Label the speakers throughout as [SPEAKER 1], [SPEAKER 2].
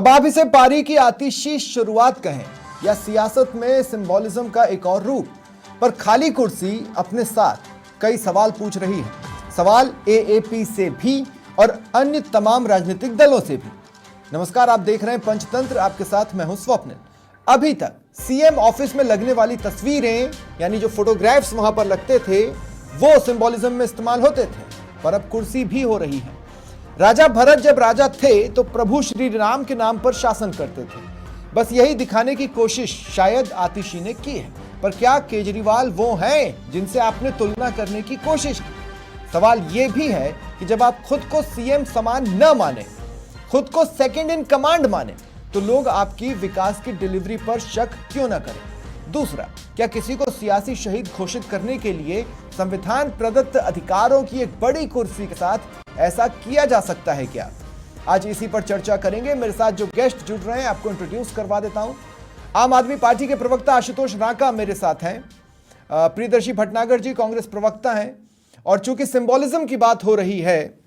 [SPEAKER 1] अब आप इसे पारी की आतिशी शुरुआत कहें या सियासत में सिंबोलिज्म का एक और रूप, पर खाली कुर्सी अपने साथ कई सवाल पूछ रही है। सवाल एएपी से भी और अन्य तमाम राजनीतिक दलों से भी। नमस्कार, आप देख रहे हैं पंचतंत्र, आपके साथ मैं हूं स्वप्निल। अभी तक सीएम ऑफिस में लगने वाली तस्वीरें यानी जो फोटोग्राफ्स वहां पर लगते थे वो सिंबोलिज्म में इस्तेमाल होते थे, पर अब कुर्सी भी हो रही है। राजा भरत जब राजा थे तो प्रभु श्री राम के नाम पर शासन करते थे। बस यही दिखाने की कोशिश शायद आतिशी ने की है, पर क्या केजरीवाल वो हैं जिनसे आपने तुलना करने की कोशिश की? सवाल यह भी है कि जब आप खुद को सीएम समान न माने, खुद को सेकंड इन कमांड माने, तो लोग आपकी विकास की डिलीवरी पर शक क्यों न करें? दूसरा, क्या किसी को सियासी शहीद घोषित करने के लिए संविधान प्रदत्त अधिकारों की एक बड़ी कुर्सी के साथ ऐसा किया जा सकता है क्या? आज इसी पर चर्चा करेंगे। मेरे साथ जो गेस्ट जुड़ रहे हैं आपको इंट्रोड्यूस करवा देता हूं। आम आदमी पार्टी के प्रवक्ता आशुतोष रांका मेरे साथ हैं। प्रियदर्शी भटनागर जी कांग्रेस प्रवक्ता हैं। और चूंकि सिंबोलिज्म की बात हो रही है,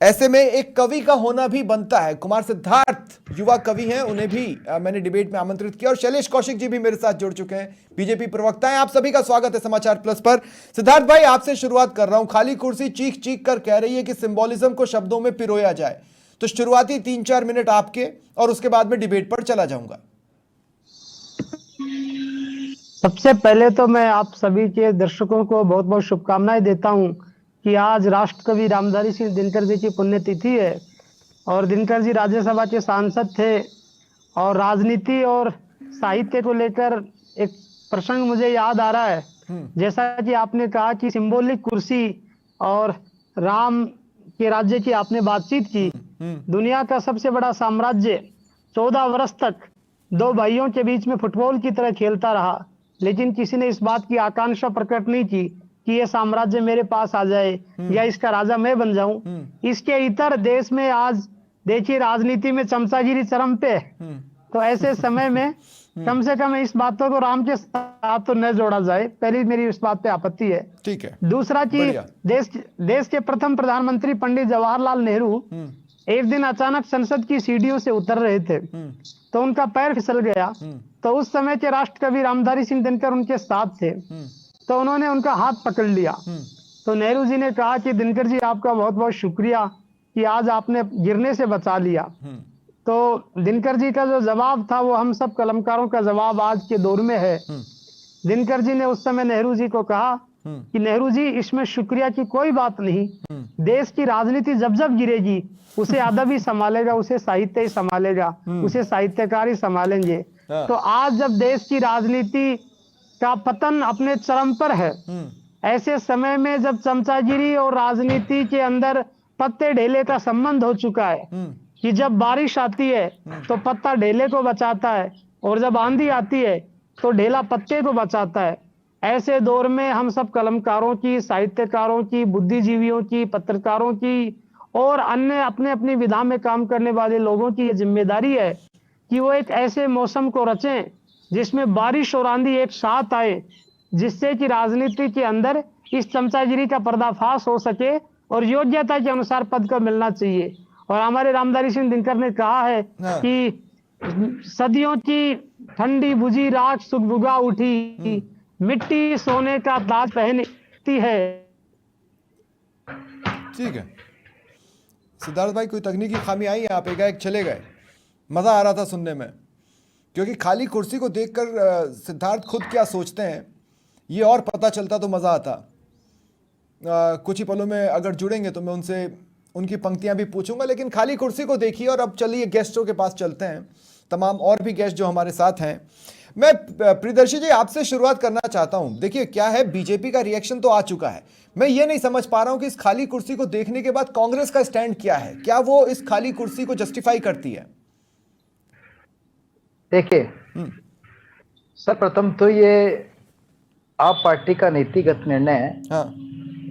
[SPEAKER 1] ऐसे में एक कवि का होना भी बनता है। कुमार सिद्धार्थ युवा कवि हैं, उन्हें भी मैंने डिबेट में आमंत्रित किया। और शैलेश कौशिक जी भी मेरे साथ जुड़ चुके हैं, बीजेपी प्रवक्ता हैं। आप सभी का स्वागत है समाचार प्लस पर। सिद्धार्थ भाई, आपसे शुरुआत कर रहा हूं। खाली कुर्सी चीख चीख कर कह रही है कि सिंबोलिज्म को शब्दों में पिरोया जाए, तो शुरुआती 3-4 मिनट आपके, और उसके बाद में डिबेट पर चला जाऊंगा।
[SPEAKER 2] सबसे पहले तो मैं आप सभी के दर्शकों को बहुत बहुत शुभकामनाएं देता हूं कि आज राष्ट्रकवि रामधारी सिंह दिनकर जी की पुण्यतिथि है और दिनकर जी राज्यसभा के सांसद थे। और राजनीति और साहित्य को लेकर एक प्रसंग मुझे याद आ रहा है। जैसा कि आपने कहा कि सिंबॉलिक कुर्सी और राम के राज्य की आपने बातचीत की। दुनिया का सबसे बड़ा साम्राज्य 14 वर्ष तक दो भाइयों के बीच में फुटबॉल की तरह खेलता रहा, लेकिन किसी ने इस बात की आकांक्षा प्रकट नहीं की कि ये साम्राज्य मेरे पास आ जाए या इसका राजा मैं बन जाऊं। इसके इतर देश में आज देखिए राजनीति में चमचागिरी चरम पे। तो ऐसे समय में कम से कम इस बातों को राम के साथ तो न जोड़ा जाए, पहली मेरी इस बात पे आपत्ति है।
[SPEAKER 1] ठीक है।
[SPEAKER 2] दूसरा कि देश के प्रथम प्रधानमंत्री पंडित जवाहरलाल नेहरू एक दिन अचानक संसद की सीढ़ियों से उतर रहे थे तो उनका पैर फिसल गया। तो उस समय के राष्ट्रकवि रामधारी सिंह दिनकर उनके साथ थे, तो उन्होंने उनका हाथ पकड़ लिया। तो नेहरू जी ने कहा कि दिनकर जी, आपका बहुत बहुत शुक्रिया कि आज आपने गिरने से बचा लिया। तो दिनकर जी का जो जवाब था वो हम सब कलमकारों का जवाब आज के दौर में है। दिनकर जी ने उस समय नेहरू जी को कहा कि नेहरू जी, इसमें शुक्रिया की कोई बात नहीं। देश की राजनीति जब जब गिरेगी उसे अदब ही संभालेगा, उसे साहित्य ही संभालेगा, उसे साहित्यकार ही संभालेंगे। तो आज जब देश की राजनीति का पतन अपने चरम पर है, ऐसे समय में जब चमचागिरी और राजनीति के अंदर पत्ते ढेले का संबंध हो चुका है कि जब बारिश आती है तो पत्ता ढेले को बचाता है और जब आंधी आती है तो ढेला पत्ते को बचाता है। ऐसे दौर में हम सब कलमकारों की, साहित्यकारों की, बुद्धिजीवियों की, पत्रकारों की और अन्य अपने अपनी विधा में काम करने वाले लोगों की ये जिम्मेदारी है कि वो एक ऐसे मौसम को रचें जिसमें बारिश और आंधी एक साथ आए, जिससे कि राजनीति के अंदर इस चमचागिरी का पर्दाफाश हो सके और योग्यता के अनुसार पद को मिलना चाहिए। और हमारे रामधारी सिंह दिनकर ने कहा है कि सदियों की ठंडी बुझी राख सुगबुगा उठी, मिट्टी सोने का ताज पहनती है।
[SPEAKER 1] ठीक है सिद्धार्थ भाई, कोई तकनीकी खामी आई है? आप एकाएक चले गए। मजा आ रहा था सुनने में, क्योंकि खाली कुर्सी को देखकर सिद्धार्थ खुद क्या सोचते हैं ये और पता चलता तो मजा आता। कुछ ही पलों में अगर जुड़ेंगे तो मैं उनसे उनकी पंक्तियां भी पूछूंगा, लेकिन खाली कुर्सी को देखिए। और अब चलिए गेस्टों के पास चलते हैं, तमाम और भी गेस्ट जो हमारे साथ हैं। मैं प्रियदर्शी जी आपसे शुरुआत करना चाहता हूं। देखिए क्या है, बीजेपी का रिएक्शन तो आ चुका है। मैं ये नहीं समझ पा रहा हूं कि इस खाली कुर्सी को देखने के बाद कांग्रेस का स्टैंड क्या है। क्या वो इस खाली कुर्सी को जस्टिफाई करती है?
[SPEAKER 3] देखिए सर्वप्रथम तो ये आप पार्टी का नीतिगत निर्णय है।
[SPEAKER 1] हाँ।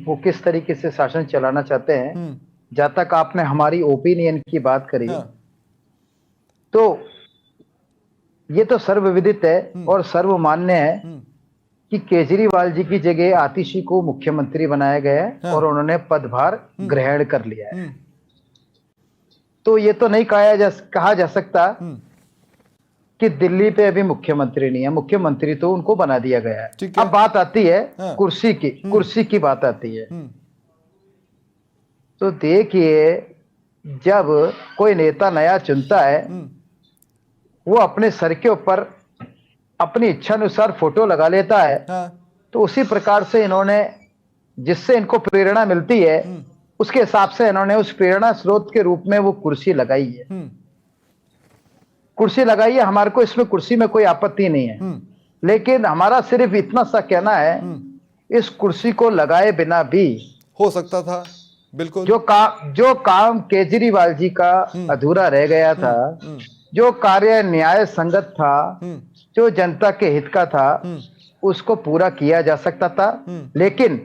[SPEAKER 3] वो किस तरीके से शासन चलाना चाहते हैं। जहां तक आपने हमारी ओपिनियन की बात करी,
[SPEAKER 1] हाँ।
[SPEAKER 3] तो ये तो सर्वविदित है और सर्वमान्य है कि केजरीवाल जी की जगह आतिशी को मुख्यमंत्री बनाया गया है। हाँ। और उन्होंने पदभार ग्रहण कर लिया है। तो ये तो नहीं कहा जा सकता कि दिल्ली पे अभी मुख्यमंत्री नहीं है। मुख्यमंत्री तो उनको बना दिया गया है।
[SPEAKER 1] ठीक है।
[SPEAKER 3] अब बात आती है
[SPEAKER 1] हाँ।
[SPEAKER 3] कुर्सी की बात आती है। तो देखिए, जब कोई नेता नया चुनता है, वो अपने सर के ऊपर अपनी इच्छा अनुसार फोटो लगा लेता है।
[SPEAKER 1] हाँ।
[SPEAKER 3] तो उसी प्रकार से इन्होंने, जिससे इनको प्रेरणा मिलती है, उसके हिसाब से इन्होंने उस प्रेरणा स्रोत के रूप में वो कुर्सी लगाई है। कुर्सी लगाई है, हमारे को इसमें कुर्सी में कोई आपत्ति नहीं है। लेकिन हमारा सिर्फ इतना सा कहना है, इस कुर्सी को लगाए बिना भी
[SPEAKER 1] हो सकता था। बिल्कुल।
[SPEAKER 3] जो काम केजरीवाल जी का अधूरा रह गया था, जो कार्य न्याय संगत था, जो जनता के हित का था, उसको पूरा किया जा सकता था। लेकिन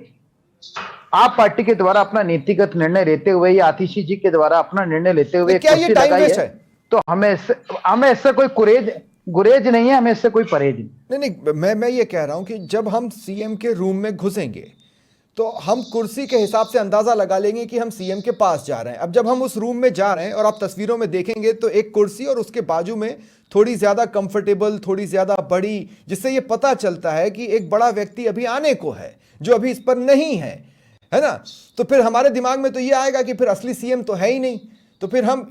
[SPEAKER 3] आप पार्टी के द्वारा अपना नीतिगत निर्णय लेते हुए या आतिशी जी के द्वारा अपना निर्णय लेते हुए
[SPEAKER 1] क्या ये टाइम वेस्ट है?
[SPEAKER 3] तो हमें इससे कोई गुरेज नहीं है, हमें इससे कोई परहेज नहीं।
[SPEAKER 1] नहीं, मैं ये कह रहा हूं कि जब हम सीएम के रूम में घुसेंगे तो हम कुर्सी के हिसाब से अंदाजा लगा लेंगे कि हम सीएम के पास जा रहे हैं। अब जब हम उस रूम में जा रहे हैं और आप तस्वीरों में देखेंगे तो एक कुर्सी और उसके बाजू में थोड़ी ज्यादा कंफर्टेबल, थोड़ी ज्यादा बड़ी, जिससे ये पता चलता है कि एक बड़ा व्यक्ति अभी आने को है जो अभी इस पर नहीं है ना। तो फिर हमारे दिमाग में तो ये आएगा कि फिर असली सीएम तो है ही नहीं, तो फिर हम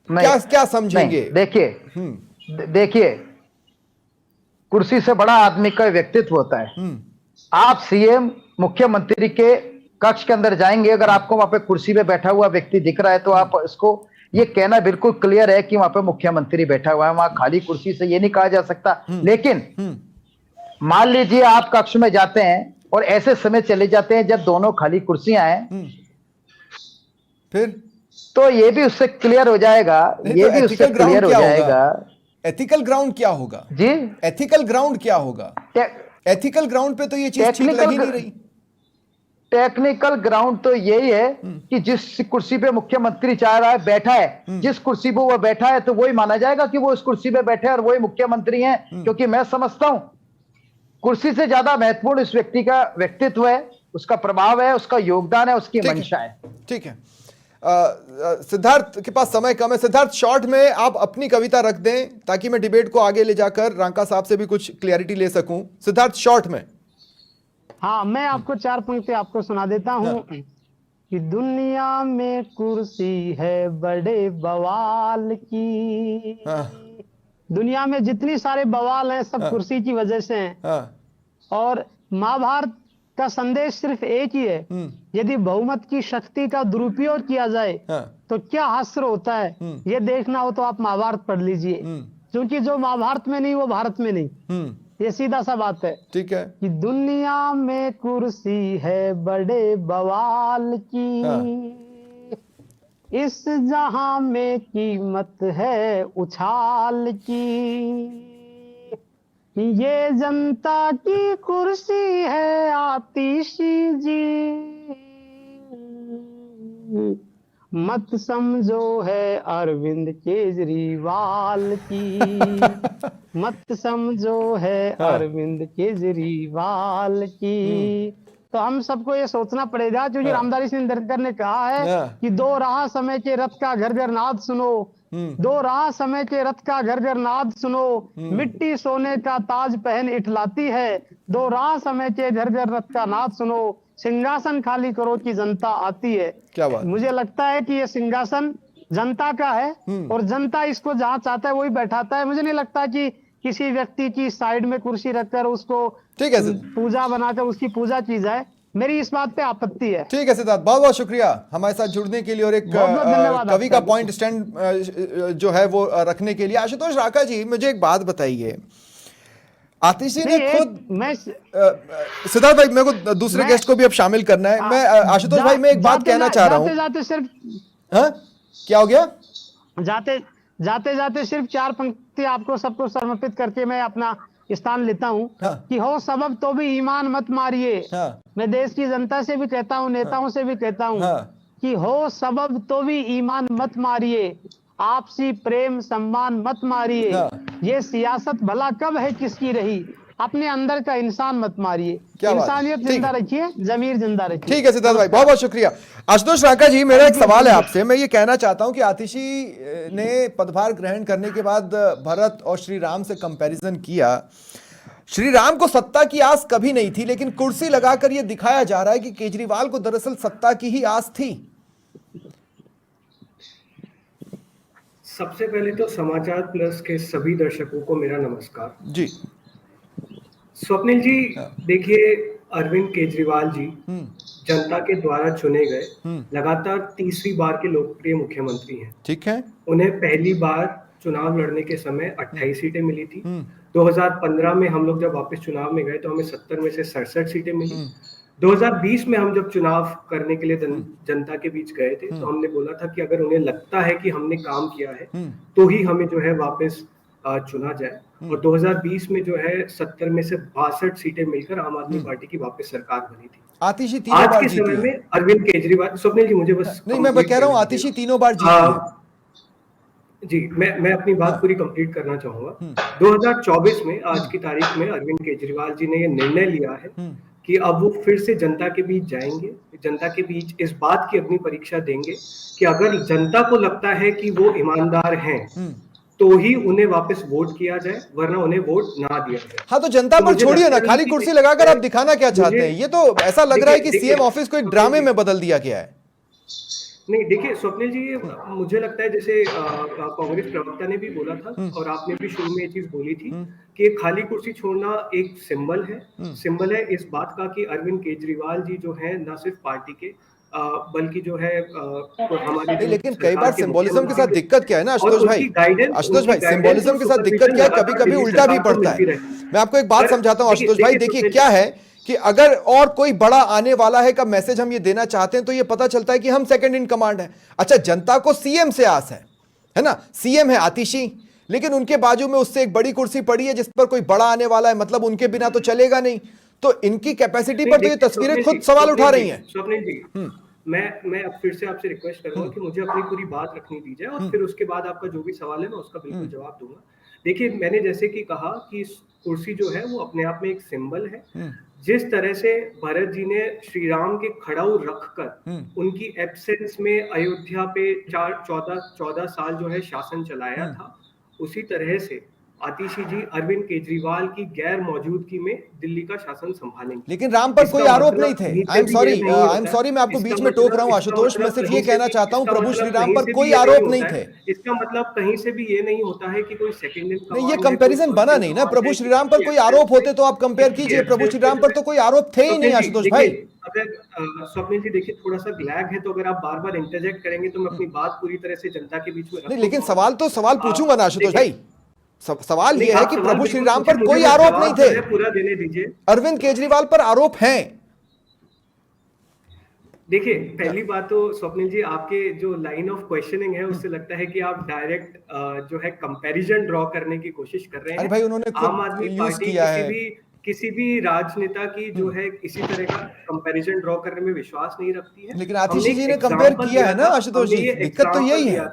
[SPEAKER 1] क्या समझेंगे?
[SPEAKER 3] देखिए, कुर्सी से बड़ा आदमी का व्यक्तित्व होता है। आप सीएम मुख्यमंत्री के कक्ष के अंदर जाएंगे, अगर आपको वहां पे कुर्सी पे बैठा हुआ व्यक्ति दिख रहा है तो आप इसको ये कहना बिल्कुल क्लियर है कि वहां पे मुख्यमंत्री बैठा हुआ है, वहां खाली कुर्सी से ये नहीं कहा जा सकता। लेकिन मान लीजिए आप कक्ष में जाते हैं और ऐसे समय चले जाते हैं जब दोनों खाली कुर्सियां हैं,
[SPEAKER 1] फिर
[SPEAKER 3] तो ये भी उससे क्लियर हो जाएगा। ये भी उससे क्लियर हो जाएगा।
[SPEAKER 1] एथिकल ग्राउंड क्या होगा
[SPEAKER 3] जी?
[SPEAKER 1] एथिकल ग्राउंड क्या होगा? एथिकल ग्राउंड पे तो ये चीज ठीक लग ही नहीं रही।
[SPEAKER 3] टेक्निकल ग्राउंड तो यही है कि जिस कुर्सी पे मुख्यमंत्री चाह रहा है बैठा है, जिस कुर्सी पे वो बैठा है तो वही माना जाएगा कि वो उस कुर्सी पे बैठे और वही मुख्यमंत्री हैं। क्योंकि मैं समझता हूं कुर्सी से ज्यादा महत्वपूर्ण इस व्यक्ति का व्यक्तित्व है, उसका प्रभाव है, उसका योगदान है, उसकी मंशा है।
[SPEAKER 1] ठीक है। सिद्धार्थ के पास समय कम है। सिद्धार्थ, शॉर्ट में आप अपनी कविता रख दें ताकि मैं डिबेट को आगे ले जाकर रांका साहब से भी कुछ क्लियरिटी ले सकूं। सिद्धार्थ, शॉर्ट में।
[SPEAKER 2] हाँ, मैं आपको 4 पंक्ति आपको सुना देता हूं। कि दुनिया में कुर्सी है बड़े बवाल की। दुनिया में जितनी सारे बवाल हैं सब कुर्सी की वजह से हैं। और महाभारत का संदेश सिर्फ एक ही है, यदि बहुमत की शक्ति का दुरुपयोग किया जाए तो क्या हास्य होता है। ये देखना हो तो आप महाभारत पढ़ लीजिए, क्योंकि जो महाभारत में नहीं वो भारत में नहीं। ये सीधा सा बात है।
[SPEAKER 1] ठीक है।
[SPEAKER 2] कि दुनिया में कुर्सी है बड़े बवाल की, इस जहां में कीमत है उछाल की। ये जनता की कुर्सी है आतिशी जी, मत समझो है अरविंद केजरीवाल की। मत समझो है अरविंद केजरीवाल की। तो हम सबको ये सोचना पड़ेगा, क्योंकि रामधारी सिंह दिनकर ने कहा है कि दो राह समय के रथ का घर घर नाद सुनो, दो राह समय के रथ का घर घर नाद सुनो, मिट्टी सोने का ताज पहन इठलाती है। दो राह समय के घर घर रथ का नाद सुनो, सिंहासन खाली करो कि जनता आती है।
[SPEAKER 1] क्या बात? मुझे
[SPEAKER 2] लगता है कि ये सिंहासन जनता का है और जनता इसको जहाँ चाहता है वही बैठाता है। मुझे नहीं लगता कि किसी व्यक्ति की साइड में कुर्सी रखकर उसको
[SPEAKER 1] ठीक है
[SPEAKER 2] पूजा बनाकर उसकी पूजा की जाए। मेरी इस बात पे आपत्ति है।
[SPEAKER 1] ठीक है सिद्धार्थ, बहुत बहुत शुक्रिया हमारे साथ जुड़ने के लिए और एक कवि का पॉइंट स्टैंड जो है वो रखने के लिए। आशुतोष राका जी, मुझे एक बात बताइए, आतिशी ने खुद सिद्धार्थ भाई, मेरे को दूसरे गेस्ट को भी अब शामिल करना है। मैं आशुतोष भाई, मैं एक बात कहना चाह रहा हूँ।
[SPEAKER 2] जाते सिर्फ
[SPEAKER 1] क्या हो गया?
[SPEAKER 2] जाते सिर्फ 4 पंक्ति आपको सबको समर्पित करके मैं अपना स्थान लेता हूँ। कि हो सबब तो भी ईमान मत मारिए। मैं देश की जनता से भी कहता हूँ, नेताओं से भी कहता हूँ कि हो सबब तो भी ईमान मत मारिए, आपसी प्रेम सम्मान मत मारिए। ये सियासत भला कब है किसकी रही, अपने अंदर का इंसान मत मारिए,
[SPEAKER 1] क्या बात है।
[SPEAKER 2] इंसानियत
[SPEAKER 1] ठीक
[SPEAKER 2] जिंदा
[SPEAKER 1] है।
[SPEAKER 2] रखिए, जमीर जिंदा रखिए।
[SPEAKER 1] ठीक है सिद्धार्थ भाई, बहुत बहुत शुक्रिया। आशुतोष राका जी, मेरा एक सवाल है आपसे। मैं ये कहना चाहता हूं कि आतिशी ने पदभार ग्रहण करने के बाद भरत और श्री राम से कंपैरिजन किया। श्री राम को सत्ता की आस कभी नहीं थी, लेकिन कुर्सी लगाकर यह दिखाया जा रहा है कि केजरीवाल को दरअसल सत्ता की ही आस थी।
[SPEAKER 4] सबसे पहले तो समाचार प्लस के सभी दर्शकों को मेरा नमस्कार
[SPEAKER 1] जी।
[SPEAKER 4] स्वप्निल जी, देखिए अरविंद केजरीवाल जी जनता के द्वारा चुने गए लगातार तीसरी बार के लोकप्रिय मुख्यमंत्री हैं।
[SPEAKER 1] ठीक है।
[SPEAKER 4] उन्हें पहली बार चुनाव लड़ने के समय 28 सीटें मिली थी। 2015 में हम लोग जब वापस चुनाव में गए तो हमें 70 में से 67 सीटें मिली। 2020 में हम जब चुनाव करने के लिए जनता के बीच गए थे तो हमने बोला था कि अगर उन्हें लगता है कि हमने काम किया है तो ही हमें जो है वापस चुना जाए। और 2020 में जो है 70 में से 62 सीटें मिलकर आम आदमी पार्टी की वापस सरकार बनी थी।
[SPEAKER 1] आतिशी तीनों
[SPEAKER 4] आज
[SPEAKER 1] बार
[SPEAKER 4] के
[SPEAKER 1] जीती
[SPEAKER 4] समय
[SPEAKER 1] है।
[SPEAKER 4] में अरविंद केजरीवाल, स्वप्निल जी मुझे बस
[SPEAKER 1] नहीं, मैं कह रहा हूं आतिशी तीनों बार जीती है।
[SPEAKER 4] जी, मैं अपनी बात पूरी कंप्लीट करना चाहूंगा। 2024 में आज की तारीख में अरविंद केजरीवाल जी ने ये निर्णय लिया है कि अब वो फिर से जनता के बीच जाएंगे, जनता के बीच इस बात की अग्नि परीक्षा देंगे कि अगर जनता को लगता है कि वो ईमानदार हैं तो ही उन्हें वापस वोट किया जाए, वरना उन्हें वोट ना दिया जाए।
[SPEAKER 1] हाँ, तो जनता पर छोड़िए ना, खाली कुर्सी लगाकर आप दिखाना क्या चाहते हैं? ये तो ऐसा लग रहा है कि सीएम ऑफिस को एक ड्रामे में बदल दिया गया है।
[SPEAKER 4] नहीं, देखिए स्वप्निल जी, मुझे लगता है जैसे कांग्रेस प्रवक्ता ने भी बोला था और आपने भी शुरू में ये चीज बोली थी कि खाली कुर्सी छोड़ना एक सिंबल है इस बात का कि अरविंद केजरीवाल जी जो है न सिर्फ पार्टी के बल्कि जो है हमारे,
[SPEAKER 1] लेकिन कई बार सिंबोलिज्म के साथ दिक्कत क्या है ना आशुतोष भाई, सिंबोलिज्म के साथ दिक्कत क्या है, कभी कभी उल्टा भी पड़ता है। मैं आपको एक बात समझाता हूं आशुतोष भाई, देखिए क्या है कि अगर और कोई बड़ा आने वाला है का मैसेज हम ये देना चाहते हैं तो ये पता चलता है कि हम सेकंड इन कमांड है। अच्छा, जनता को सीएम से आस है ना, सीएम है आतिशी, लेकिन उनके बाजू में उससे एक बड़ी कुर्सी पड़ी है जिस पर कोई बड़ा आने वाला है, मतलब उनके बिना तो चलेगा नहीं। तो इनकी कैपेसिटी पर तो ये तस्वीरें खुद सवाल उठा रही हैं।
[SPEAKER 4] स्वप्निल जी, मैं अब फिर से आपसे रिक्वेस्ट करूंगा कि मुझे अपनी पूरी बात रखनी दीजिए और फिर उसके बाद आपका जो भी सवाल है मैं उसका बिल्कुल जवाब दूंगा। देखिए, मैंने जैसे कि कहा कि कुर्सी जो है वो अपने आप में एक सिंबल है। जिस तरह से भरत जी ने श्री राम के खड़ाऊ रखकर उनकी एब्सेंस में अयोध्या पे 14 साल जो है शासन चलाया था, उसी तरह से आतिशी जी अरविंद केजरीवाल की गैर मौजूदगी में दिल्ली का शासन संभालेंगे।
[SPEAKER 1] लेकिन राम पर कोई आरोप नहीं थे। आई एम सॉरी मैं आपको बीच में टोक रहा हूं आशुतोष, मैं सिर्फ ये कहना चाहता हूं प्रभु श्री राम पर कोई आरोप नहीं थे।
[SPEAKER 4] इसका मतलब कहीं से भी ये नहीं होता है कि कोई सेकंड इन
[SPEAKER 1] नहीं, ये कंपैरिजन बना नहीं ना। प्रभु श्री राम पर कोई आरोप होते तो आप कंपेयर कीजिए, प्रभु श्री राम पर तो कोई आरोप थे ही नहीं आशुतोष भाई।
[SPEAKER 4] अगर स्वप्निल जी देखिए, थोड़ा सा लैग है तो अगर आप बार बार इंटरजेक्ट करेंगे तो मैं अपनी बात पूरी तरह से जनता के बीच में
[SPEAKER 1] नहीं, लेकिन सवाल पूछूंगा ना आशुतोष भाई। सवाल यह है कि प्रभु श्री राम पर कोई आरोप नहीं थे,
[SPEAKER 4] पूरा देने दीजिए।
[SPEAKER 1] अरविंद केजरीवाल पर आरोप हैं।
[SPEAKER 4] देखिए, पहली बात तो स्वप्निल जी, आपके जो लाइन ऑफ क्वेश्चनिंग है उससे लगता है कि आप डायरेक्ट जो है कंपैरिजन ड्रॉ करने की कोशिश कर रहे हैं।
[SPEAKER 1] अरे भाई, उन्होंने
[SPEAKER 4] आम आदमी पार्टी किसी भी राजनेता की जो है इसी तरह का कंपैरिजन ड्रॉ करने में विश्वास नहीं रखती है।
[SPEAKER 1] लेकिन आतिशी जी ने कंपेयर किया है ना आशुतोष जी, दिक्कत तो यही है।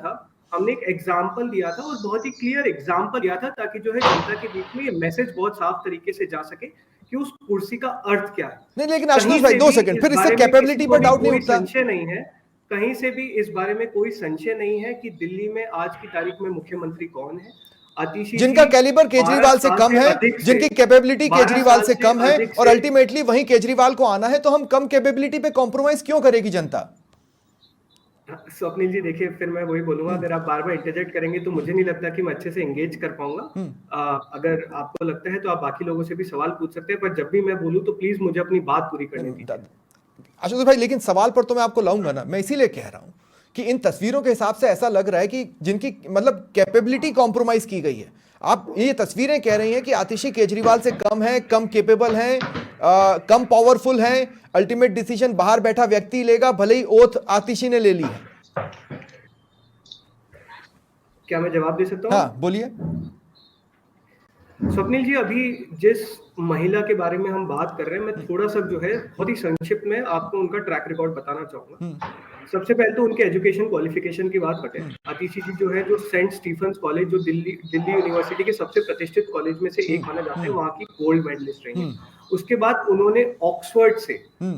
[SPEAKER 4] हमने एक एग्जाम्पल दिया था और बहुत ही क्लियर एग्जाम्पल दिया था ताकि जो है जनता के बीच में ये मैसेज बहुत साफ तरीके से जा सके कि उस कुर्सी का अर्थ क्या है।
[SPEAKER 1] नहीं, लेकिन आशुतोष भाई 2 सेकंड, फिर इससे कैपेबिलिटी पर डाउट नहीं उठता।
[SPEAKER 4] संशय नहीं है, कहीं से भी इस बारे में कोई संशय नहीं है कि दिल्ली में आज की तारीख में मुख्यमंत्री कौन है। आतिशी
[SPEAKER 1] जिनका कैलिबर केजरीवाल से कम है, जिनकी कैपेबिलिटी केजरीवाल से कम है, और अल्टीमेटली वहीं केजरीवाल को आना है, तो हम कम कैपेबिलिटी पे कॉम्प्रोमाइज क्यों करेगी जनता?
[SPEAKER 4] स्वप्निल जी देखिए, फिर मैं वही बोलूंगा, अगर आप बार बार इंटरजेक्ट करेंगे तो मुझे नहीं लगता कि मैं अच्छे से एंगेज कर पाऊंगा। अगर आपको लगता है तो आप बाकी लोगों से भी सवाल पूछ सकते हैं, पर जब भी मैं बोलूं तो प्लीज मुझे अपनी बात पूरी करने दीजिए।
[SPEAKER 1] आशुतोष भाई, लेकिन सवाल पर तो मैं आपको लाऊंगा ना। मैं इसीलिए कह रहा हूं कि इन तस्वीरों के हिसाब से ऐसा लग रहा है कि जिनकी मतलब कैपेबिलिटी कॉम्प्रोमाइज की गई है। आप ये तस्वीरें कह रही हैं कि आतिशी केजरीवाल से कम है, कम केपेबल हैं, कम पावरफुल हैं, अल्टीमेट डिसीजन बाहर बैठा व्यक्ति लेगा, भले ही ओथ आतिशी ने ले ली है।
[SPEAKER 4] क्या मैं जवाब दे सकता हूँ?
[SPEAKER 1] हाँ, बोलिए।
[SPEAKER 4] स्वप्निल जी, अभी जिस महिला के बारे में हम बात कर रहे हैं, मैं थोड़ा सा जो है बहुत ही संक्षिप्त में आपको उनका ट्रैक रिकॉर्ड बताना चाहूंगा। सबसे पहले तो उनके एजुकेशन क्वालिफिकेशन की बात करें, आतिशी जी जो है, जो सेंट स्टीफन्स कॉलेज, जो दिल्ली यूनिवर्सिटी के सबसे प्रतिष्ठित कॉलेज में से एक माना जाता है, वहां की गोल्ड मेडलिस्ट रही है। उसके बाद उन्होंने ऑक्सफोर्ड से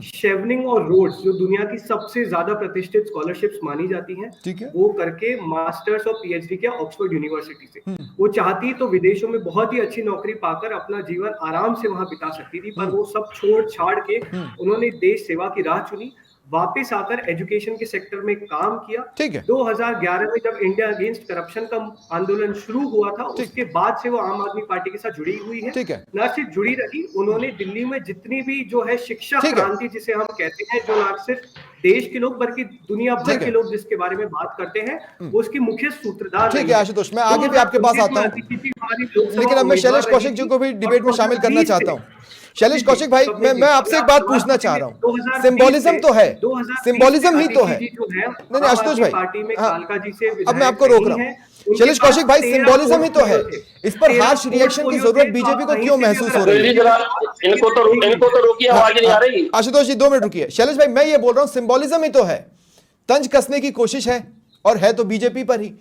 [SPEAKER 4] शेवनिंग और रोड्स, जो दुनिया की सबसे ज्यादा प्रतिष्ठित स्कॉलरशिप्स मानी जाती हैं, वो करके मास्टर्स और पीएचडी किया ऑक्सफोर्ड यूनिवर्सिटी से। वो चाहती तो विदेशों में बहुत ही अच्छी नौकरी पाकर अपना जीवन आराम से वहां बिता सकती थी, पर वो सब छोड़ छाड़ के उन्होंने देश सेवा की राह चुनी, वापस आकर एजुकेशन के सेक्टर में काम किया। 2011 में जब इंडिया अगेंस्ट करप्शन का आंदोलन शुरू हुआ था, उसके बाद से वो आम आदमी पार्टी के साथ जुड़ी हुई है। न सिर्फ जुड़ी रही, उन्होंने दिल्ली में जितनी भी जो है शिक्षा क्रांति जिसे हम कहते हैं, जो न सिर्फ देश के लोग बल्कि दुनिया भर के लोग जिसके बारे में बात करते हैं, वो उसकी मुख्य सूत्रधार।
[SPEAKER 1] ठीक है आशुतोष, मैं आगे भी आपके पास आता हूँ, लेकिन अब मैं शैलेश कौशिक जी को भी डिबेट में शामिल करना चाहता हूँ। शैलेश कौशिक भाई, मैं आपसे एक बात पूछना चाह रहा हूँ। सिंबोलिज्म तो है, सिंबोलिज्म ही तो है। नहीं आशुतोष भाई, अब मैं आपको रोक रहा हूँ। शैलेश कौशिक भाई, सिंबोलिज्म ही तो है, इस पर हार्श रिएक्शन की जरूरत बीजेपी को क्यों महसूस हो रही है?
[SPEAKER 5] इनको तो रोकिए, आवाज नहीं आ रही।
[SPEAKER 1] आशुतोष जी 2 मिनट रुकिए। शैलेश भाई, मैं ये बोल रहा हूँ सिंबोलिज्म ही तो है, तंज कसने की कोशिश है, और है तो बीजेपी पर ही।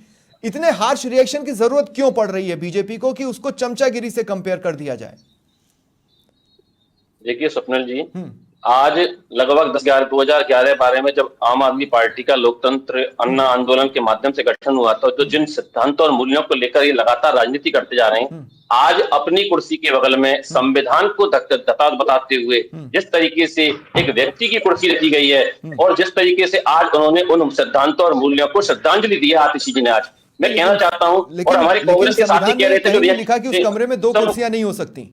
[SPEAKER 1] इतने हार्श रिएक्शन की जरूरत क्यों पड़ रही है बीजेपी को कि उसको चमचागिरी से कंपेयर कर दिया जाए?
[SPEAKER 5] देखिए स्वप्निल जी, आज लगभग 2011-12 में जब आम आदमी पार्टी का लोकतंत्र अन्ना आंदोलन के माध्यम से गठन हुआ था, तो जिन सिद्धांतों और मूल्यों को लेकर ये लगातार राजनीति करते जा रहे हैं, आज अपनी कुर्सी के बगल में संविधान को धक्का बताते हुए जिस तरीके से एक व्यक्ति की कुर्सी रखी गई है, और जिस तरीके से आज उन्होंने उन सिद्धांतों और मूल्यों को श्रद्धांजलि दी है आतिशी जी ने, आज मैं कहना चाहता हूँ, और हमारे कांग्रेस के साथी कह रहे थे, जो
[SPEAKER 1] लिखा कि उस कमरे में 2 कुर्सियां नहीं हो सकती।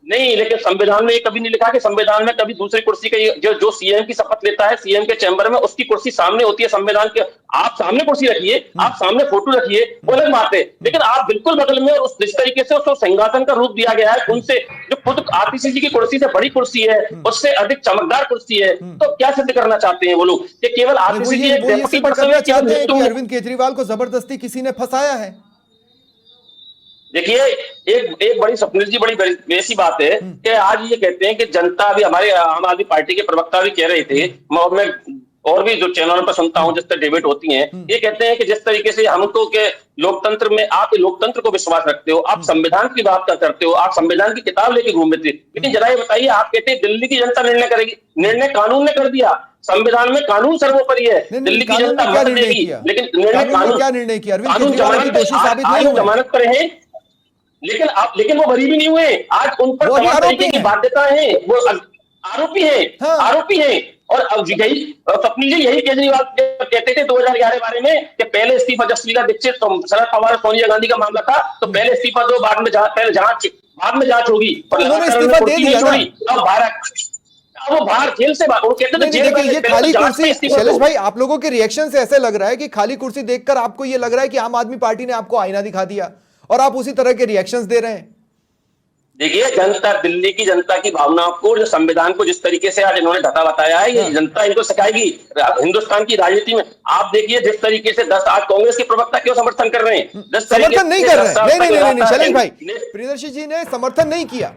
[SPEAKER 5] नहीं, लेकिन संविधान में ये कभी नहीं लिखा कि संविधान में कभी दूसरी कुर्सी का, जो सीएम की शपथ लेता है सीएम के चैम्बर में, उसकी कुर्सी सामने होती है संविधान के। आप सामने कुर्सी रखिए, आप सामने फोटो रखिए, वो अलग बात है, लेकिन आप बिल्कुल बगल में उस जिस तरीके से उसको सिंहासन का रूप दिया गया है, उनसे जो खुद आतिशी जी की कुर्सी से बड़ी कुर्सी है, उससे अधिक चमकदार कुर्सी है, तो क्या सिद्ध करना चाहते हैं वो लोग कि केवल आतिशी जी एक डेप्यूटी पर्सन है?
[SPEAKER 1] अरविंद केजरीवाल को जबरदस्ती किसी ने फंसाया है।
[SPEAKER 5] देखिए, एक बड़ी स्वप्निल जी, बड़ी ऐसी बात है कि आज ये कहते हैं कि जनता, भी हमारे आम आदमी पार्टी के प्रवक्ता भी कह रहे थे, मैं और भी जो चैनलों पर सुनता हूं जिस तरह डिबेट होती है, ये कहते हैं कि जिस तरीके से हम तो के लोकतंत्र में, आप लोकतंत्र को विश्वास रखते हो, आप संविधान की बात करते हो, आप संविधान की किताब लेके घूमते थे, लेकिन जरा ये बताइए, आप कहते हैं दिल्ली की जनता निर्णय करेगी, निर्णय कानून ने कर दिया, संविधान में कानून सर्वोपरि है, दिल्ली की जनता मत देगी, लेकिन निर्णय कानून जमानत पर है, लेकिन वो बरी भी नहीं हुए। आज उन पर तमाम तरीके की बाध्यता है, वो आरोपी हैं, आरोपी हैं। और अब यही स्वप्निल जी, यही केजरीवाल कहते थे 2011-12 में कि पहले इस्तीफा, जब शीला दीक्षित, शरद पवार, सोनिया गांधी का मामला था, तो पहले इस्तीफा दो, बाद में जांच होगी,
[SPEAKER 1] उन्होंने इस्तीफा दे दिया ना।
[SPEAKER 5] अब वो बाहर जेल से वो कहते थे
[SPEAKER 1] देखिए, ये खाली कुर्सी, शैलेश भाई आप लोगों के रिएक्शन से ऐसे लग रहा है कि खाली कुर्सी देखकर आपको ये लग रहा है कि आम आदमी पार्टी ने आपको आईना दिखा दिया और आप उसी तरह के रिएक्शंस दे रहे हैं।
[SPEAKER 5] देखिए, जनता, दिल्ली की जनता की भावनाओं को, जो संविधान को जिस तरीके से आज इन्होंने ढका बताया है, ये जनता इनको सिखाएगी हिंदुस्तान की राजनीति में। आप देखिए जिस तरीके से आज कांग्रेस के प्रवक्ता क्यों समर्थन कर रहे हैं,
[SPEAKER 1] समर्थन नहीं कर रहे हैं। नहीं शैलेश भाई, प्रियदर्शी जी ने समर्थन नहीं किया,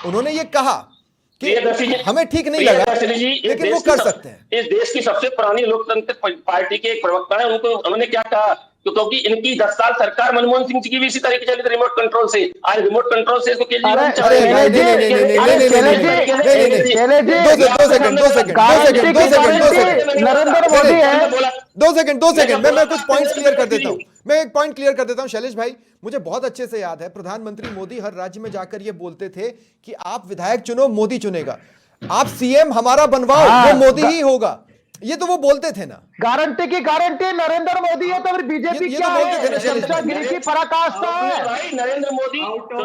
[SPEAKER 1] उन्होंने ये कहा कि हमें ठीक नहीं लगा, लेकिन वो कर सकते हैं।
[SPEAKER 5] इस देश की सबसे पुरानी लोकतंत्र पार्टी के एक प्रवक्ता है, उन्होंने क्या कहा, क्योंकि इनकी 10 साल सरकार मनमोहन सिंह जी की भी इसी तरीके चली थी, रिमोट कंट्रोल से। आज रिमोट कंट्रोल से इसको केजरीवाल चला रहे हैं।
[SPEAKER 1] 2 सेकंड मैं कुछ पॉइंट्स क्लियर कर देता हूं। मैं एक पॉइंट क्लियर कर देता हूं शैलेश भाई, मुझे बहुत अच्छे से याद है प्रधानमंत्री मोदी हर राज्य में जाकर ये बोलते थे कि आप विधायक चुनो, मोदी चुनेगा, आप सीएम हमारा बनवाओ, वो मोदी ही होगा। ये तो वो बोलते थे ना,
[SPEAKER 3] गारंटी की गारंटी नरेंद्र मोदी है, तो फिर बीजेपी क्या है? चमचागिरी की पराकाष्ठा है।
[SPEAKER 5] नरेंद्र मोदी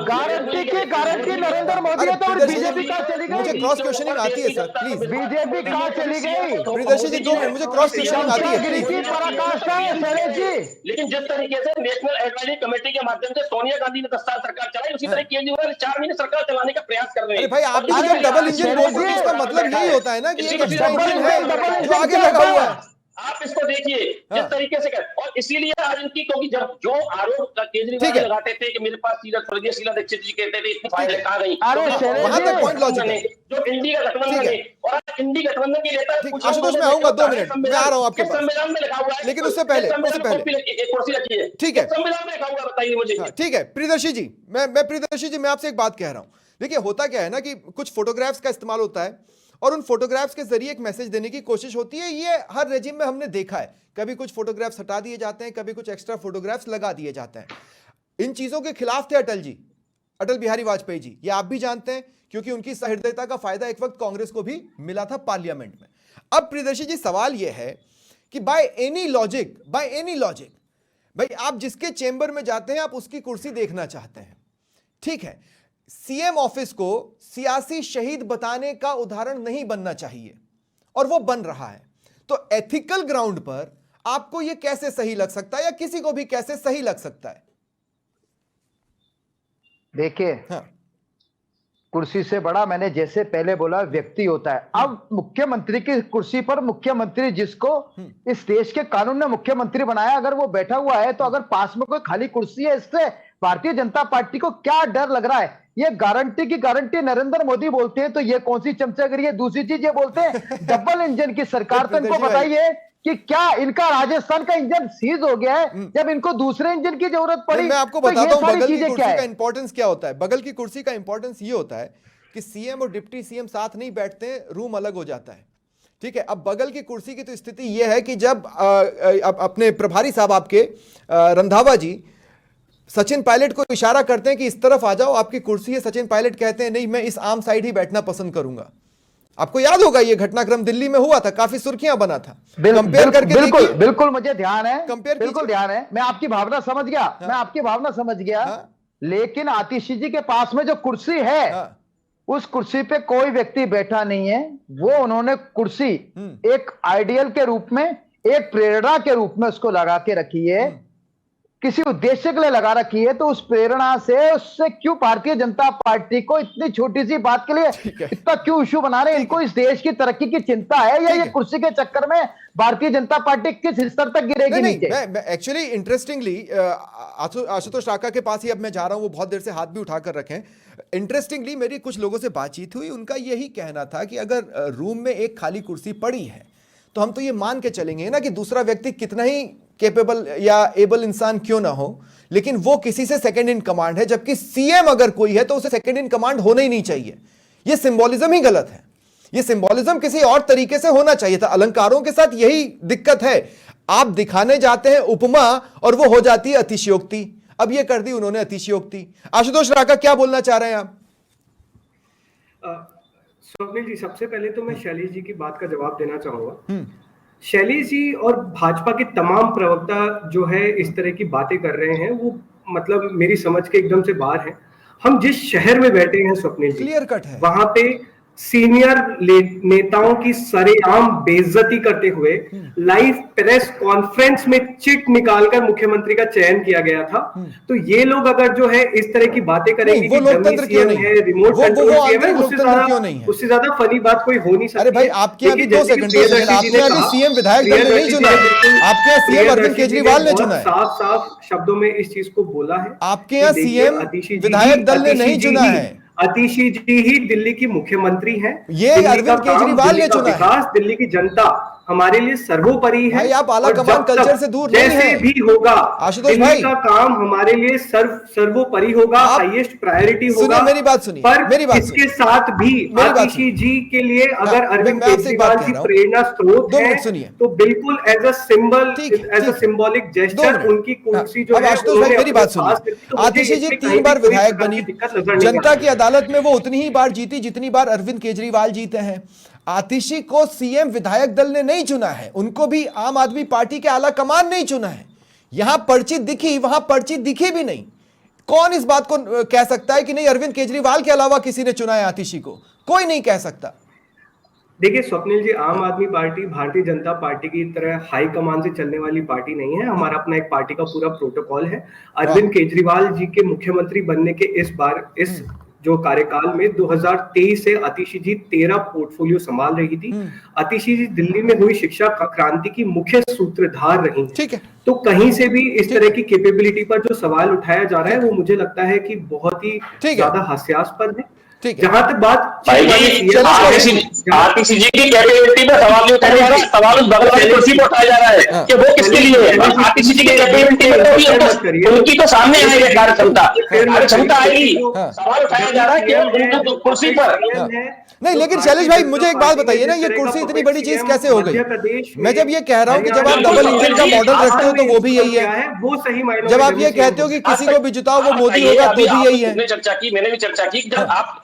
[SPEAKER 3] गारंटी की गारंटी नरेंद्र मोदी है, तो फिर बीजेपी कहाँ चली गई?
[SPEAKER 1] मुझे क्रॉस क्वेश्चनिंग आती है सर, प्लीज।
[SPEAKER 3] बीजेपी कहाँ चली गई?
[SPEAKER 1] प्रियदर्शी जी 2 मिनट, मुझे क्रॉस क्वेश्चनिंग आती है,
[SPEAKER 3] चमचागिरी की पराकाष्ठा है शैलेश जी।
[SPEAKER 5] लेकिन जिस तरीके से नेशनल एडवाइजरी कमेटी के माध्यम से सोनिया गांधी ने 10 साल सरकार चलाई, उसी तरह केजरीवाल 4 महीने सरकार चलाने का प्रयास कर रहे हैं।
[SPEAKER 1] भाई आप भी जब डबल इंजन बोलते हैं, इसका मतलब यही होता है ना कि एक एक्स्ट्रा इंजन है जो आगे लगा हुआ है।
[SPEAKER 5] आप इसको देखिए
[SPEAKER 1] हाँ।
[SPEAKER 5] जिस तरीके से कर, और इसीलिए आज इनकी, क्योंकि जब जो आरोप केजरीवाल लगाते थे कि मेरे पास स्वर्गीय शीला दीक्षित जी कहते थे इतनी फाइलें कहाँ गई,
[SPEAKER 1] वहां तक पॉइंट लॉजिक है।
[SPEAKER 5] जो इंडी का गठबंधन है और इंडी गठबंधन की लेता है।
[SPEAKER 1] आशुतोष मैं आऊंगा 2 मिनट, मैं आ रहा हूं आपके पास,
[SPEAKER 5] संविधान में लिखा हुआ है,
[SPEAKER 1] लेकिन उससे पहले
[SPEAKER 5] कुर्सी रखी है,
[SPEAKER 1] ठीक है,
[SPEAKER 5] संविधान में लिखा हुआ, बताइए मुझे।
[SPEAKER 1] ठीक है प्रियदर्शी जी, मैं प्रियदर्शी जी मैं आपसे एक बात कह रहा हूं। देखिए होता क्या है ना कि कुछ फोटोग्राफ्स का इस्तेमाल होता है और उन फोटोग्राफ्स के जरिए एक मैसेज देने की कोशिश होती है। ये हर रेजिम में हमने देखा है, कभी कुछ फोटोग्राफ्स हटा दिए जाते हैं, कभी कुछ एक्स्ट्रा फोटोग्राफ्स लगा दिए जाते हैं। इन चीजों के खिलाफ थे अटल जी, अटल बिहारी वाजपेयी जी, ये आप भी जानते हैं क्योंकि उनकी सहृदयता का फायदा एक वक्त कांग्रेस को भी मिला था पार्लियामेंट में। अब प्रियदर्शी जी सवाल यह है कि बाय एनी लॉजिक भाई आप जिसके चेंबर में जाते हैं आप उसकी कुर्सी देखना चाहते हैं, ठीक है। सीएम ऑफिस को सियासी शहीद बताने का उदाहरण नहीं बनना चाहिए और वो बन रहा है। तो एथिकल ग्राउंड पर आपको यह कैसे सही लग सकता है या किसी को भी कैसे सही लग सकता है?
[SPEAKER 3] देखिए
[SPEAKER 1] हाँ।
[SPEAKER 3] कुर्सी से बड़ा, मैंने जैसे पहले बोला, व्यक्ति होता है। अब मुख्यमंत्री की कुर्सी पर मुख्यमंत्री जिसको इस देश के कानून ने मुख्यमंत्री बनाया, अगर वो बैठा हुआ है तो अगर पास में कोई खाली कुर्सी है, इससे भारतीय जनता पार्टी को क्या डर लग रहा है? ये गारंटी की गारंटी नरेंद्र मोदी बोलते हैं तो ये कौन सी चमचागिरी है? दूसरी चीज ये बोलते हैं डबल इंजन की सरकार। तो इनको बताइए कि क्या इनका राजस्थान का इंजन सीज हो गया है जब इनको दूसरे इंजन की जरूरत पड़ी?
[SPEAKER 1] मैं आपको बताता हूं बगल की कुर्सी का इंपॉर्टेंस क्या होता है। बगल की कुर्सी का इंपॉर्टेंस ये होता है कि सीएम और डिप्टी सीएम साथ नहीं बैठते हैं, रूम अलग हो जाता है, ठीक है। अब बगल की कुर्सी की तो स्थिति यह है कि जब अपने प्रभारी साहब आपके रंधावा जी सचिन पायलट को इशारा करते हैं कि इस तरफ आ जाओ, आपकी कुर्सी है, सचिन पायलट कहते हैं नहीं मैं इस आम साइड ही बैठना पसंद करूंगा। आपको याद होगा ये घटनाक्रम दिल्ली में हुआ था, काफी सुर्खियां बना था। कंपेयर करके
[SPEAKER 3] बिल्कुल मुझे ध्यान है,
[SPEAKER 1] बिल्कुल
[SPEAKER 3] ध्यान है, मैं आपकी भावना समझ गया। हाँ। मैं आपकी भावना समझ गया। हाँ। लेकिन आतिशी जी के पास में जो कुर्सी है, हाँ। उस कुर्सी पे कोई व्यक्ति बैठा नहीं है। वो उन्होंने कुर्सी एक आइडियल के रूप में, एक प्रेरणा के रूप में उसको लगा के रखी है, किसी उद्देश्य के लिए लगा रखी है। तो उस प्रेरणा से उससे क्यों भारतीय जनता पार्टी को इतनी छोटी सी बात के लिए इतना क्यों इश्यू बना रहे हैं? इनको इस देश की तरक्की की चिंता है या ये कुर्सी के चक्कर में भारतीय जनता पार्टी किस स्तर तक गिरेगी नीचे?
[SPEAKER 1] एक्चुअली इंटरेस्टिंगली आशुतोष राका के पास ही अब मैं जा रहा हूं, वो बहुत देर से हाथ भी उठाकर रखे हैं। इंटरेस्टिंगली मेरी कुछ लोगों से बातचीत हुई, उनका यही कहना था कि अगर रूम में एक खाली कुर्सी पड़ी है तो हम तो ये मान के चलेंगे ना कि दूसरा व्यक्ति कितना ही कैपेबल या एबल इंसान क्यों ना हो, लेकिन वो किसी से सेकंड इन कमांड है, जबकि सीएम अगर कोई है तो उसे सेकंड इन कमांड होना ही नहीं चाहिए। ये सिंबोलिज्म ही गलत है, ये सिंबोलिज्म किसी और तरीके से होना चाहिए था। अलंकारों के साथ यही दिक्कत है, आप दिखाने जाते हैं उपमा और वो हो जाती है अतिशयोक्ति। अब ये कर दी उन्होंने अतिशयोक्ति। आशुतोष राका क्या बोलना चाह रहे हैं आप?
[SPEAKER 4] स्वप्निल जी, सबसे पहले तो मैं शैलेश जी की बात का जवाब देना चाहूंगा। शैलेश जी और भाजपा के तमाम प्रवक्ता जो है इस तरह की बातें कर रहे हैं, वो मतलब मेरी समझ के एकदम से बाहर है। हम जिस शहर में बैठे हैं स्वप्निल जी,
[SPEAKER 1] क्लियर कट है,
[SPEAKER 4] वहां पे सीनियर नेताओं की सरेआम बेइज्जती करते हुए लाइव प्रेस कॉन्फ्रेंस में चिट निकालकर मुख्यमंत्री का चयन किया गया था। तो ये लोग अगर जो है इस तरह की बातें करेंगे कि
[SPEAKER 1] लोकतंत्र क्यों नहीं है,
[SPEAKER 4] रिमोट कंट्रोल उससे ज्यादा फनी बात कोई हो नहीं सकती।
[SPEAKER 1] अरे भाई आपके अभी 2 सेकंड आपने अभी सीएम विधायक दल ने नहीं चुना, आपके यहाँ सीएम अरविंद केजरीवाल ने चुना है।
[SPEAKER 4] साफ साफ शब्दों में इस चीज को बोला है।
[SPEAKER 1] आपके यहाँ सीएम विधायक दल ने नहीं चुना है,
[SPEAKER 4] आतिशी जी ही दिल्ली की मुख्यमंत्री हैं।
[SPEAKER 1] ये अरविंद केजरीवाल ने चुना है।
[SPEAKER 4] दिल्ली की जनता हमारे लिए सर्वोपरि है।
[SPEAKER 1] भाई आप आला कमान कल्चर से दूर नहीं
[SPEAKER 4] जैसे
[SPEAKER 1] हैं।
[SPEAKER 4] भी होगा
[SPEAKER 1] आशुतोष भाई
[SPEAKER 4] का काम हमारे लिए सर्वोपरि होगा, हाईएस्ट प्रायोरिटी होगा।
[SPEAKER 1] मेरी बात सुनिए,
[SPEAKER 4] पर इसके साथ भी आतिशी जी के लिए अगर अरविंद केजरीवाल जी प्रेरणा स्रोत है तो बिल्कुल as a symbol, as a symbolic gesture उनकी कुर्सी जो है।
[SPEAKER 1] आशुतोष भाई मेरी बात सुनिए, आतिशी जी 3 बार विधायक बनी, जनता की अदालत में वो उतनी ही बार जीती जितनी बार अरविंद केजरीवाल जीते हैं। आतिशी को सीएम विधायक दल ने नहीं चुना है, उनको भी आम आदमी पार्टी के आला कमान नहीं चुना है। यहां पर्ची दिखी, वहां पर्ची दिखी भी नहीं। कौन इस बात को कह सकता है कि नहीं अरविंद केजरीवाल के अलावा किसी ने चुना है आतिशी को? कोई नहीं कह सकता।
[SPEAKER 4] देखिए स्वप्निल जी, आम आदमी पार्टी भारतीय जनता पार्टी की तरह हाई कमान से चलने वाली पार्टी नहीं है। हमारा अपना एक पार्टी का पूरा प्रोटोकॉल है। अरविंद केजरीवाल जी के मुख्यमंत्री बनने के इस जो कार्यकाल में 2023 से आतिशी जी 13 पोर्टफोलियो संभाल रही थी। आतिशी जी दिल्ली में हुई शिक्षा क्रांति की मुख्य सूत्रधार रही।
[SPEAKER 1] ठीक है,
[SPEAKER 4] तो कहीं से भी इस तरह की कैपेबिलिटी पर जो सवाल उठाया जा रहा है वो मुझे लगता है कि बहुत ही ज्यादा हास्यास्पद है। जहां तक बात
[SPEAKER 5] आतिशी जी की कैपेबिलिटी पर सवाल नहीं उठाया जा रहा है, सवाल उस बगल वाली कुर्सी पर उठाया जा रहा है कि वो किसके लिए है। आतिशी जी की कैपेबिलिटी पर उनकी तो सामने आएगी कार्य क्षमता आएगी, सवाल उठाया जा रहा है कि कुर्सी पर
[SPEAKER 1] नहीं। लेकिन शैलेश भाई मुझे एक बात बताइए ना, ये कुर्सी इतनी बड़ी चीज कैसे हो गई? मैं जब ये कह रहा हूँ कि जब आप डबल इंजन का मॉडल रखते हो तो वो भी यही है,
[SPEAKER 4] वो सही मायने।
[SPEAKER 1] जब आप ये कहते हो कि किसी को भी जिताओ वो मोदी होगा तो भी यही है।
[SPEAKER 5] मैंने भी चर्चा की जब आप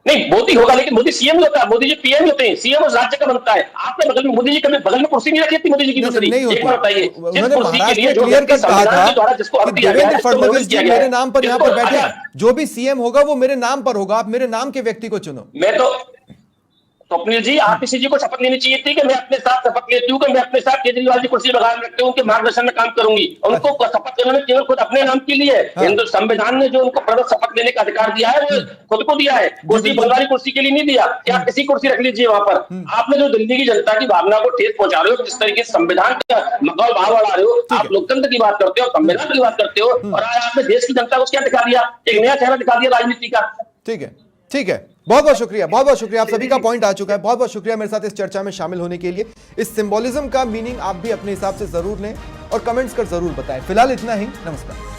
[SPEAKER 5] नहीं मोदी होगा, लेकिन मोदी सीएम होता है, मोदी जी पीएम होते हैं, सीएम उस राज्य का बनता है। आपने बगल में मोदी जी कभी बगल में कुर्सी नहीं रखी थी मोदी जी की दूसरी? एक बार बताइए,
[SPEAKER 1] उन्होंने महाराष्ट्र में क्लियर कट कहा था कि देवेंद्र फडणवीस जी मेरे नाम पर यहाँ पर बैठे, जो भी सीएम होगा वो मेरे नाम पर होगा, आप मेरे नाम के व्यक्ति को चुनो।
[SPEAKER 5] मैं तो स्वप्निल जी आतिशी जी को शपथ लेनी चाहिए थी कि मैं अपने साथ शपथ लेती हूँ कि मैं अपने साथ केजरीवाल जी कुर्सी लगा रखते हूँ कि मार्गदर्शन में काम करूंगी। उनको शपथ लेने केवल खुद अपने नाम के लिए हिंदू संविधान ने जो उनको प्रबल शपथ लेने का अधिकार दिया है वो खुद को दिया है, कुर्सी बंगाली कुर्सी के लिए नहीं दिया कि आप किसी कुर्सी रख लीजिए वहां पर। आपने जो दिल्ली की जनता की भावना को ठेस पहुंचा रहे हो, जिस तरीके से संविधान का मकौल भाव बढ़ा रहे हो, आप लोकतंत्र की बात करते हो, संविधान की बात करते हो, और आज आपने देश की जनता को क्या दिखा दिया? एक नया चेहरा दिखा दिया राजनीति का।
[SPEAKER 1] ठीक है, ठीक है, बहुत बहुत शुक्रिया, बहुत बहुत शुक्रिया। आप सभी का पॉइंट आ चुका है। बहुत बहुत शुक्रिया मेरे साथ इस चर्चा में शामिल होने के लिए। इस सिंबोलिज्म का मीनिंग आप भी अपने हिसाब से जरूर लें और कमेंट्स कर जरूर बताएं। फिलहाल इतना ही, नमस्कार।